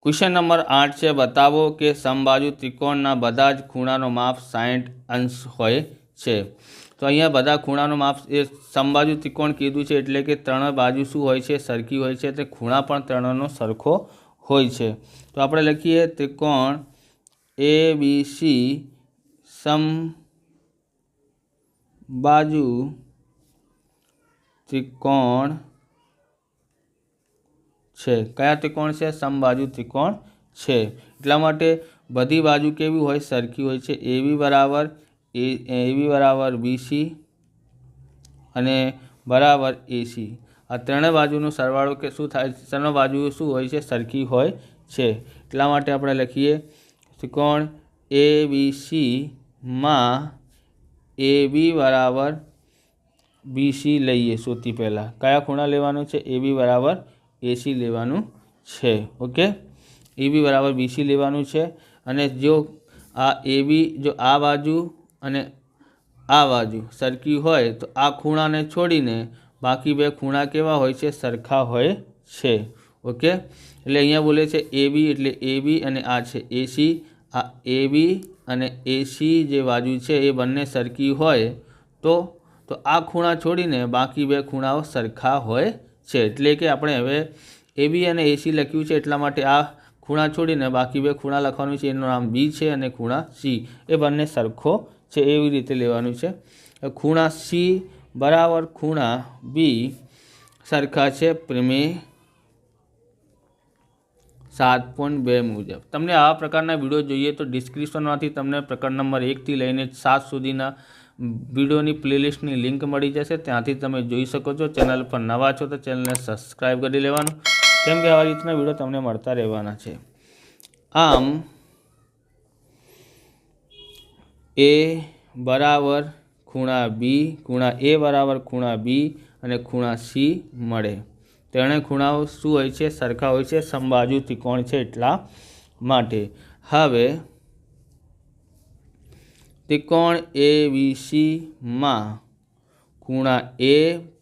Question number 8 છે बतावो કે समबाजु त्रिकोणના બધા જ ખૂણાનો માપ 60 અંશ હોય છે। તો અહીંયા બધા ખૂણાનો માપ એ સમબાજુ ત્રિકોણ કીધું છે એટલે કે ત્રણ બાજુ શું હોય છે સરખી હોય છે, તે ખૂણા પણ ત્રણનો સરખો હોય છે। તો આપણે લખીએ ત્રિકોણ ABC समबाजु त्रिकोण છે। કયા ત્રિકોણ છે? સમબાજુ ત્રિકોણ છે। એટલા માટે બધી બાજુ કેવી હોય? સરખી હોય છે। AB બરાબર BC અને બરાબર AC। આ ત્રણેય બાજુનો સરવાળો કે શું થાય? ત્રણ બાજુઓ શું હોય છે? સરખી હોય છે। એટલા માટે આપણે લખીએ ત્રિકોણ ABC માં AB બરાબર BC લઈએ। સૌથી પહેલાં કયા ખૂણા લેવાનું છે? AB બરાબર AC લેવાનું છે। ઓકે, AB બરાબર BC લેવાનું છે। અને જો આ AB જો આ બાજુ અને આ બાજુ સરખી હોય તો આ ખૂણાને છોડીને બાકી બે ખૂણા કેવા હોય છે? સરખા હોય છે। ઓકે, એટલે અહીંયા બોલે છે AB એટલે AB અને આ છે AC। આ AB અને AC જે બાજુ છે એ બંને સરખી હોય તો આ ખૂણા છોડીને બાકી બે ખૂણાઓ સરખા હોય છે। એટલે કે આપણે હવે AB અને AC લખ્યું છે એટલા માટે આ ખૂણા છોડીને બાકી બે ખૂણા લખવાનું છે, એનું નામ B છે અને ખૂણા C એ બંને સરખો છે, એવી રીતે લેવાનું છે। ખૂણા C બરાબર ખૂણા B સરખા છે પ્રમેય 7.2 મુજબ। તમને આવા પ્રકારના વિડીયો જોઈએ તો ડિસ્ક્રિપ્શનમાંથી તમને પ્રકરણ નંબર 1 થી લઈને 7 સુધીના વિડીયોની પ્લેલિસ્ટની લિંક મળી જશે, ત્યાંથી તમે જોઈ શકો છો। ચેનલ પર નવા છો તો ચેનલને સબસ્ક્રાઈબ કરી લેવાનું, કેમ કે આવા રીતના વિડીયો તમને મળતા રહેવાના છે। આમ A બરાબર ખૂણા B, ખૂણા A બરાબર ખૂણા B અને ખૂણા C મળે। ત્રણેય ખૂણાઓ શું હોય છે? સરખા હોય છે। સમબાજુ ત્રિકોણ છે એટલા માટે। હવે ત્રિકોણ ABC માં ખૂણા A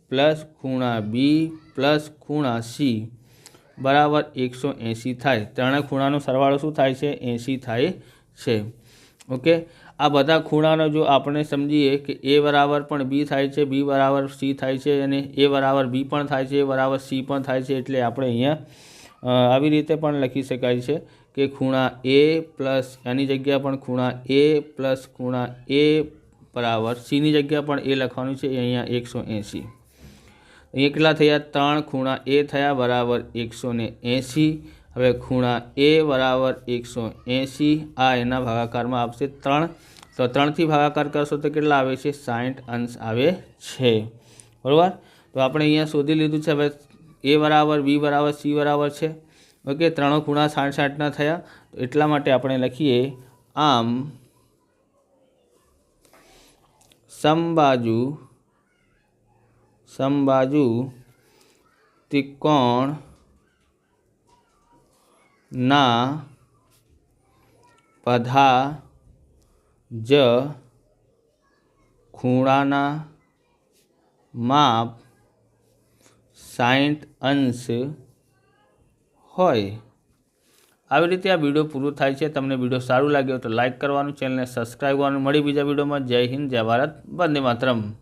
પ્લસ ખૂણા B પ્લસ ખૂણા C બરાબર 180 થાય। ત્રણેય ખૂણાનો સરવાળો શું થાય છે? 80 થાય છે। ઓકે, આ બધા ખૂણાનો જો આપણે સમજીએ કે A બરાબર પણ B થાય છે, B બરાબર C થાય છે અને A બરાબર B પણ થાય છે, A બરાબર C પણ થાય છે। એટલે આપણે અહીંયા આવી રીતે પણ લખી શકાય છે કે ખૂણા A પ્લસ એની જગ્યા પણ ખૂણા A પ્લસ ખૂણા A બરાબર Cની જગ્યા પણ A લખવાનું છે, અહીંયા 180। અહીંયા કેટલા થયા? ત્રણ ખૂણા A થયા બરાબર 180। હવે ખૂણા A બરાબર 180, આ એના ભાગાકારમાં આવશે 3, તો 3થી ભાગાકાર કરશો તો કેટલા આવે છે? 60 અંશ આવે છે। બરાબર, તો આપણે અહીંયા શોધી લીધું છે। હવે A બરાબર B બરાબર C બરાબર છે। ઓકે, ત્રણો ખૂણા 60-60ના થયા, એટલા માટે આપણે લખીએ આમ સમબાજુ ત્રિકોણના બધા જ ખૂણાના માપ 60 અંશ હોય। આવી રીતે આ વિડીયો પૂરો થાય છે। તમને વિડીયો સારું લાગ્યો તો લાઇક કરવાનું, ચેનલને સબસ્ક્રાઈબ કરવાનું। મળી બીજા વિડીયોમાં। જય હિન્દ, જય ભારત, વંદે માતરમ।